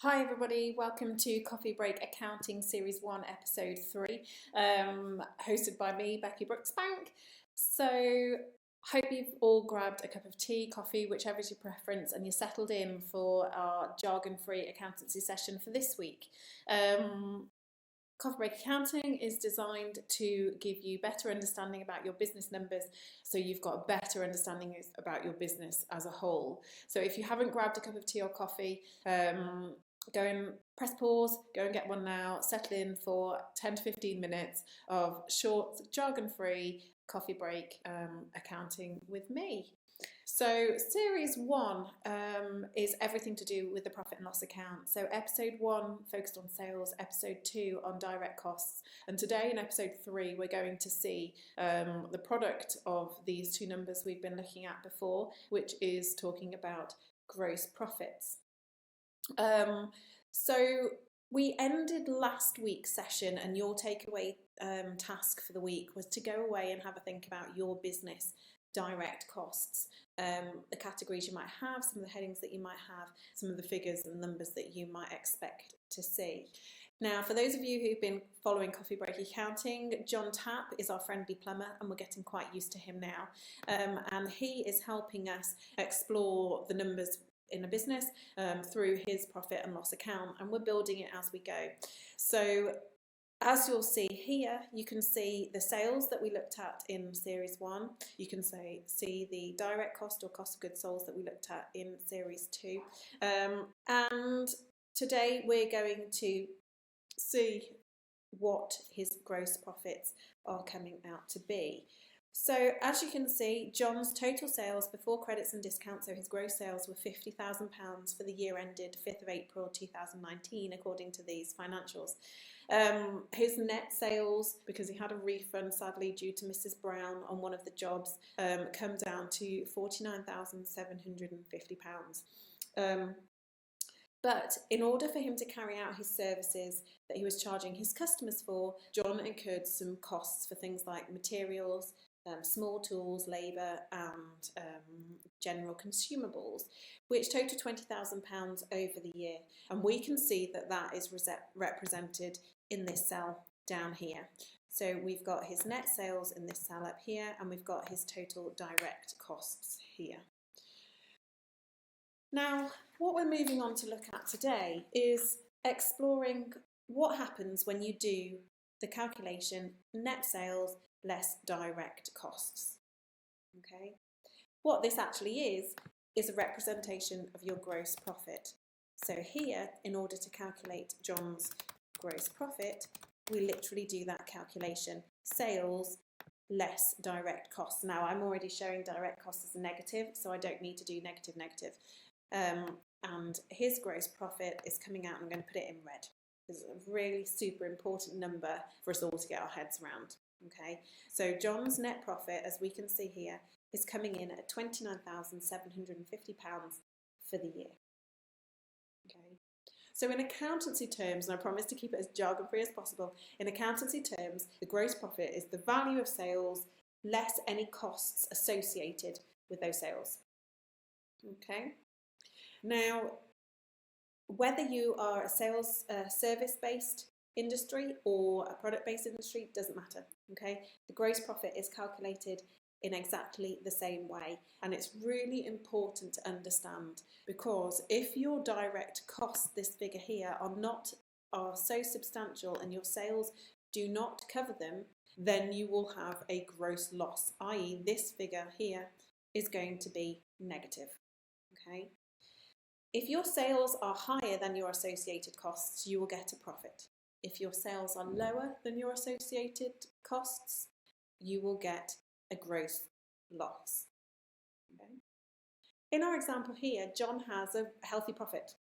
Hi everybody, welcome to Coffee Break Accounting Series 1 Episode 3, hosted by me, Becky Brooksbank. So, hope you've all grabbed a cup of tea, coffee, whichever is your preference, and you're settled in for our jargon-free accountancy session for this week. Coffee Break Accounting is designed to give you better understanding about your business numbers, so you've got a better understanding about your business as a whole. So if you haven't grabbed a cup of tea or coffee, go and press pause, go and get one now, settle in for 10 to 15 minutes of short, jargon-free coffee break accounting with me. So series 1 is everything to do with the profit and loss account. So episode 1 focused on sales, episode 2 on direct costs, and today in episode 3 we're going to see the product of these two numbers we've been looking at before, which is talking about gross profits. So we ended last week's session, and your takeaway task for the week was to go away and have a think about your business direct costs, the categories you might have, some of the headings that you might have, some of the figures and numbers that you might expect to see. Now, for those of you who've been following Coffee Break Accounting, John Tapp is our friendly plumber, and we're getting quite used to him now. And he is helping us explore the numbers in a business through his profit and loss account, and we're building it as we go. So as you'll see here, you can see the sales that we looked at in series 1. You can see the direct cost or cost of goods sold that we looked at in series 2. And today we're going to see what his gross profits are coming out to be. So as you can see, John's total sales before credits and discounts, so his gross sales, were £50,000 for the year ended 5th of April 2019, according to these financials. His net sales, because he had a refund sadly due to Mrs. Brown on one of the jobs, come down to £49,750. But in order for him to carry out his services that he was charging his customers for, John incurred some costs for things like materials, small tools, labour and general consumables, which total £20,000 over the year. And we can see that that is represented in this cell down here. So we've got his net sales in this cell up here, and we've got his total direct costs here. Now, what we're moving on to look at today is exploring what happens when you do the calculation net sales less direct costs. Okay, what this actually is a representation of your gross profit. So here, in order to calculate John's gross profit, we literally do that calculation: sales less direct costs. Now, I'm already showing direct costs as a negative, so I don't need to do negative. And his gross profit is coming out, and I'm going to put it in red. This is a really super important number for us all to get our heads around. Okay, so John's net profit, as we can see here, is coming in at £29,750 for the year. Okay, so in accountancy terms, and I promise to keep it as jargon-free as possible, in accountancy terms, the gross profit is the value of sales less any costs associated with those sales. Okay, now whether you are a sales service-based industry or a product-based industry, doesn't matter. Okay, the gross profit is calculated in exactly the same way, and it's really important to understand, because if your direct costs, this figure here, are so substantial and your sales do not cover them, then you will have a gross loss, i.e. this figure here is going to be negative. Okay, if your sales are higher than your associated costs, you will get a profit. If your sales are lower than your associated costs, you will get a gross loss. Okay. In our example here, John has a healthy profit.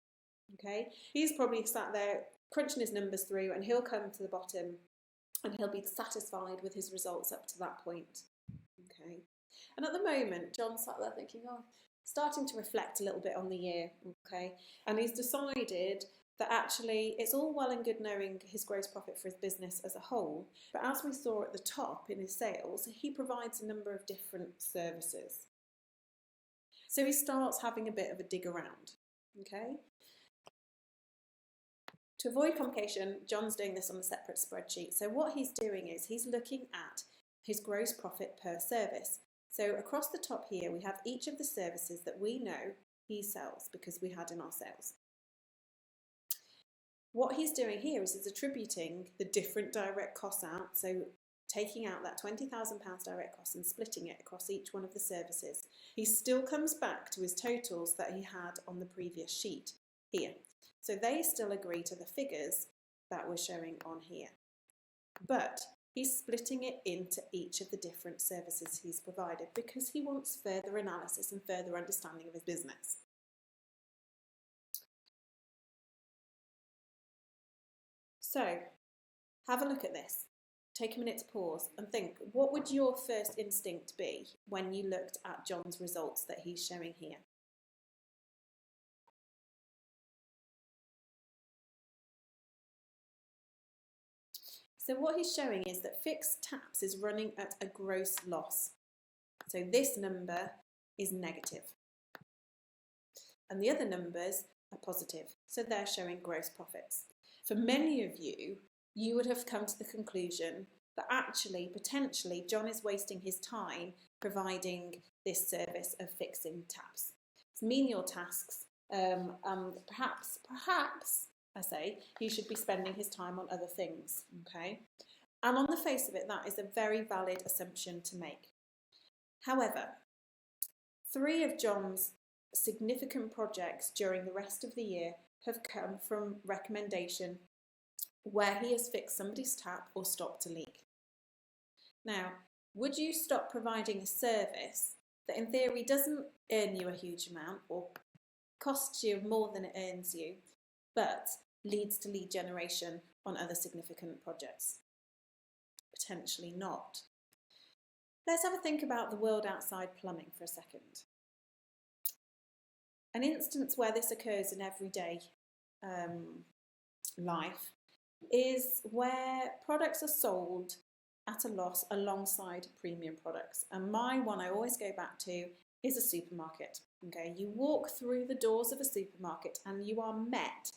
Okay, he's probably sat there crunching his numbers through, and he'll come to the bottom and he'll be satisfied with his results up to that point. Okay, and at the moment, John's sat there thinking, starting to reflect a little bit on the year. Okay, and he's decided that actually it's all well and good knowing his gross profit for his business as a whole, but as we saw at the top in his sales, he provides a number of different services. So he starts having a bit of a dig around. Okay, To avoid complication, John's doing this on a separate spreadsheet. So what he's doing is he's looking at his gross profit per service. So across the top here, we have each of the services that we know he sells because we had in our sales. What he's doing here is he's attributing the different direct costs out. So taking out that £20,000 direct cost and splitting it across each one of the services. He still comes back to his totals that he had on the previous sheet here. So they still agree to the figures that we're showing on here. But he's splitting it into each of the different services he's provided because he wants further analysis and further understanding of his business. So have a look at this. Take a minute to pause and think, what would your first instinct be when you looked at John's results that he's showing here? So what he's showing is that fixed taps is running at a gross loss. So this number is negative. And the other numbers are positive. So they're showing gross profits. For many of you, you would have come to the conclusion that actually, potentially, John is wasting his time providing this service of fixing taps. It's menial tasks, and perhaps, I say, he should be spending his time on other things, okay? And on the face of it, that is a very valid assumption to make. However, 3 of John's significant projects during the rest of the year have come from recommendation where he has fixed somebody's tap or stopped a leak. Now, would you stop providing a service that in theory doesn't earn you a huge amount or costs you more than it earns you, but leads to lead generation on other significant projects? Potentially not. Let's have a think about the world outside plumbing for a second. An instance where this occurs in everyday life is where products are sold at a loss alongside premium products. And my one I always go back to is a supermarket. Okay, you walk through the doors of a supermarket and you are met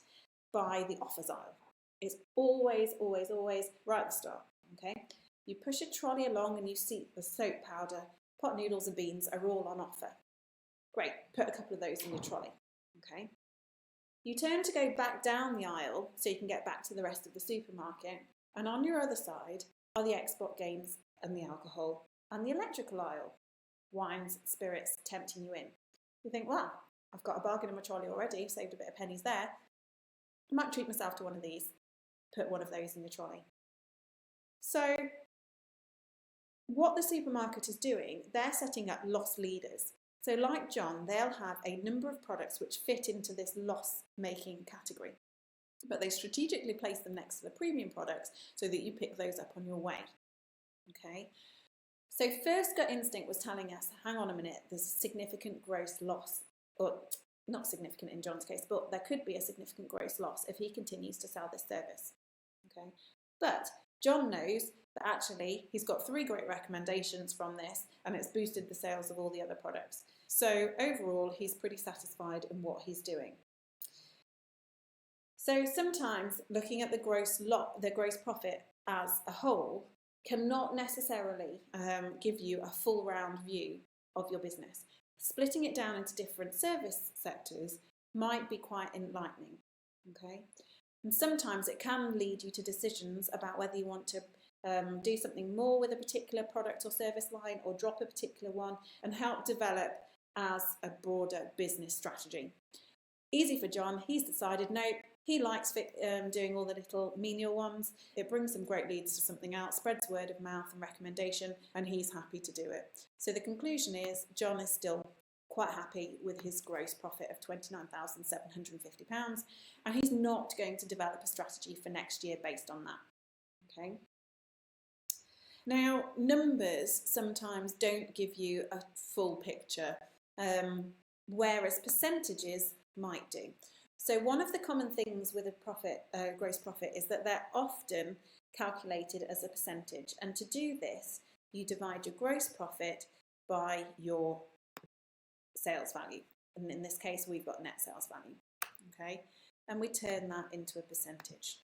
by the offers aisle. It's always, always, always right at the start. Okay, you push a trolley along and you see the soap powder, pot noodles and beans are all on offer. Great, put a couple of those in your trolley. Okay. You turn to go back down the aisle so you can get back to the rest of the supermarket, and on your other side are the Xbox games and the alcohol and the electrical aisle, wines, spirits tempting you in. You think, well, I've got a bargain in my trolley already, saved a bit of pennies there. I might treat myself to one of these, put one of those in your trolley. So what the supermarket is doing, they're setting up loss leaders. So like John, they'll have a number of products which fit into this loss-making category, but they strategically place them next to the premium products so that you pick those up on your way. Okay. So first gut instinct was telling us, hang on a minute, there's a significant gross loss, or not significant in John's case, but there could be a significant gross loss if he continues to sell this service. Okay. But John knows that actually he's got 3 great recommendations from this and it's boosted the sales of all the other products. So overall, he's pretty satisfied in what he's doing. So sometimes looking at the gross profit as a whole cannot necessarily give you a full round view of your business. Splitting it down into different service sectors might be quite enlightening. Okay, and sometimes it can lead you to decisions about whether you want to do something more with a particular product or service line or drop a particular one and help develop as a broader business strategy. Easy for John, he's decided no, he likes doing all the little menial ones. It brings some great leads to something else, spreads word of mouth and recommendation, and he's happy to do it. So the conclusion is John is still quite happy with his gross profit of £29,750, and he's not going to develop a strategy for next year based on that. Okay. Now, numbers sometimes don't give you a full picture, whereas percentages might do. So one of the common things with a gross profit is that they're often calculated as a percentage. And to do this, you divide your gross profit by your sales value. And in this case, we've got net sales value. Okay. and we turn that into a percentage.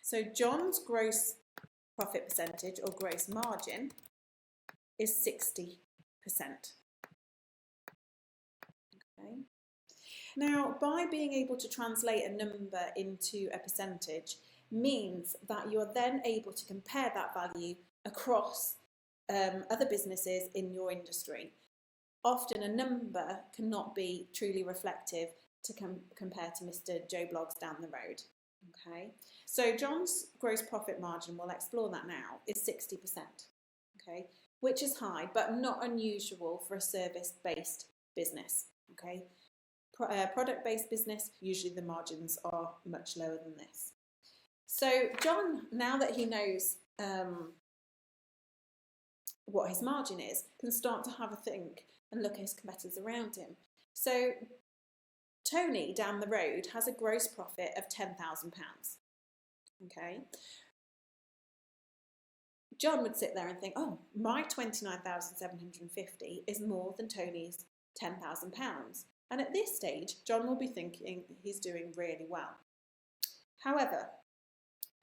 So John's gross profit percentage or gross margin is 60%. Okay. Now, by being able to translate a number into a percentage means that you're then able to compare that value across other businesses in your industry. Often a number cannot be truly reflective to compare to Mr. Joe Bloggs down the road. Okay, so John's gross profit margin, we'll explore that now, is 60%. Okay, which is high but not unusual for a service-based business. Okay, product-based business, usually the margins are much lower than this. So John, now that he knows what his margin is, can start to have a think and look at his competitors around him. So Tony down the road has a gross profit of £10,000. Okay. John would sit there and think, oh, my 29,750 is more than Tony's £10,000. And at this stage, John will be thinking he's doing really well. However,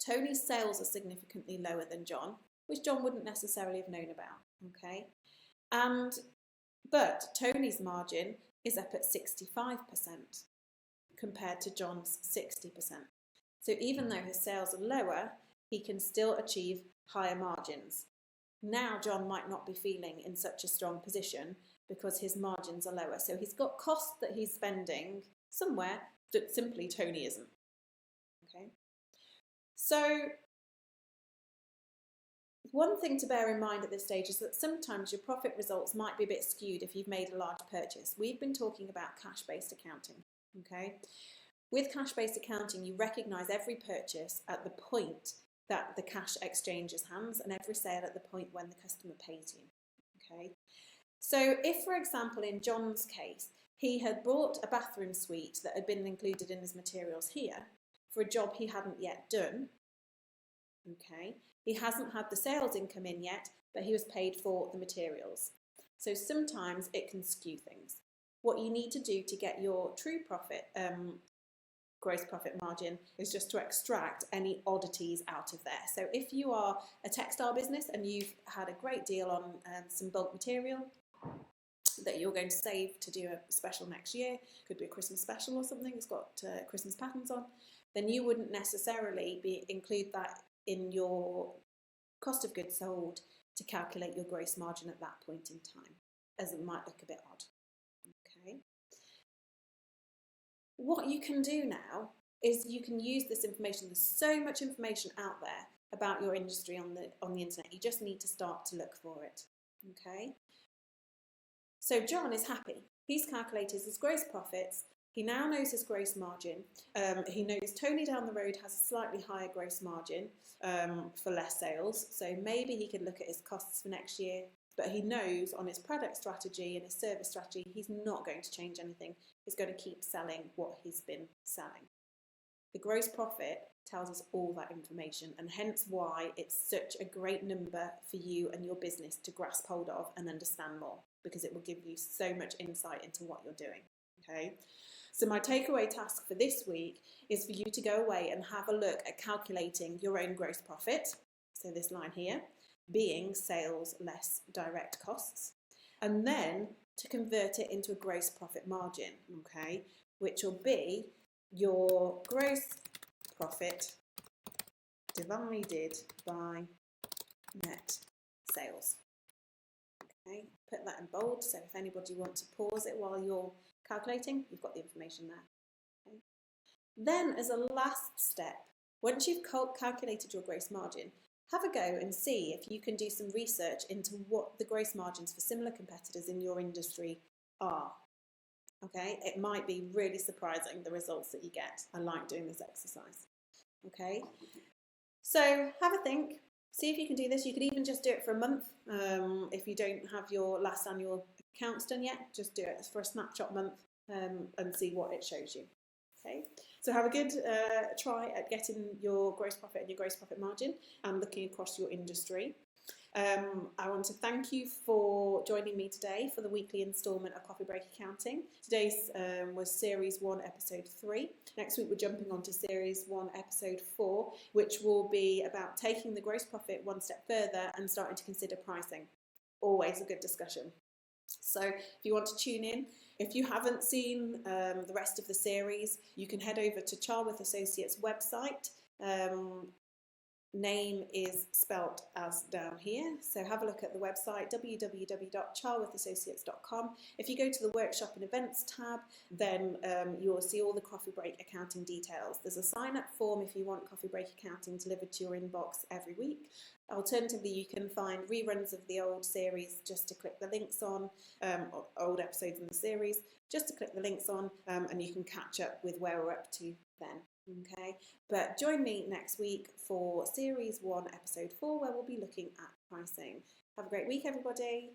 Tony's sales are significantly lower than John, which John wouldn't necessarily have known about. Okay. But Tony's margin is up at 65% compared to John's 60%. So even though his sales are lower, he can still achieve higher margins. Now John might not be feeling in such a strong position because his margins are lower. So he's got costs that he's spending somewhere that simply Tony isn't. Okay. So one thing to bear in mind at this stage is that sometimes your profit results might be a bit skewed if you've made a large purchase. We've been talking about cash-based accounting, okay? With cash-based accounting, you recognise every purchase at the point that the cash exchanges hands and every sale at the point when the customer pays you, okay? So if, for example, in John's case, he had bought a bathroom suite that had been included in his materials here for a job he hadn't yet done, okay? He hasn't had the sales income in yet, but he was paid for the materials. So sometimes it can skew things. What you need to do to get your true profit, gross profit margin, is just to extract any oddities out of there. So if you are a textile business and you've had a great deal on some bulk material that you're going to save to do a special next year, could be a Christmas special or something that's got Christmas patterns on, then you wouldn't necessarily include that in your cost of goods sold to calculate your gross margin at that point in time, as it might look a bit odd. Okay. What you can do now is you can use this information. There's so much information out there about your industry on the internet. You just need to start to look for it. Okay. So John is happy. He's calculated his gross profits. He now knows his gross margin. He knows Tony down the road has a slightly higher gross margin for less sales. So maybe he can look at his costs for next year. But he knows on his product strategy and his service strategy, he's not going to change anything. He's going to keep selling what he's been selling. The gross profit tells us all that information, and hence why it's such a great number for you and your business to grasp hold of and understand more, because it will give you so much insight into what you're doing. Okay. So my takeaway task for this week is for you to go away and have a look at calculating your own gross profit. So this line here being sales less direct costs, and then to convert it into a gross profit margin, okay, which will be your gross profit divided by net sales. Okay, put that in bold, so if anybody wants to pause it while you're calculating, you've got the information there. Okay. Then as a last step, once you've calculated your gross margin, have a go and see if you can do some research into what the gross margins for similar competitors in your industry are. Okay, it might be really surprising the results that you get. I like doing this exercise. Okay, so have a think, see if you can do this. You could even just do it for a month. If you don't have your last annual accounts done yet, just do it for a snapshot month and see what it shows you. Okay, so have a good try at getting your gross profit and your gross profit margin and looking across your industry. I want to thank you for joining me today for the weekly instalment of Coffee Break Accounting. Today's was Series 1, Episode 3. Next week we're jumping on to Series 1, Episode 4, which will be about taking the gross profit one step further and starting to consider pricing. Always a good discussion. So if you want to tune in, if you haven't seen the rest of the series, you can head over to Charworth Associates website. Name is spelt as down here, so have a look at the website www.charworthassociates.com. If you go to the workshop and events tab, then you'll see all the coffee break accounting details. There's a sign up form if you want coffee break accounting delivered to your inbox every week. Alternatively, you can find reruns of the old series just to click the links on, old episodes in the series, just to click the links on, and you can catch up with where we're up to then. Okay, but join me next week for Series 1, Episode 4, where we'll be looking at pricing. Have a great week, everybody.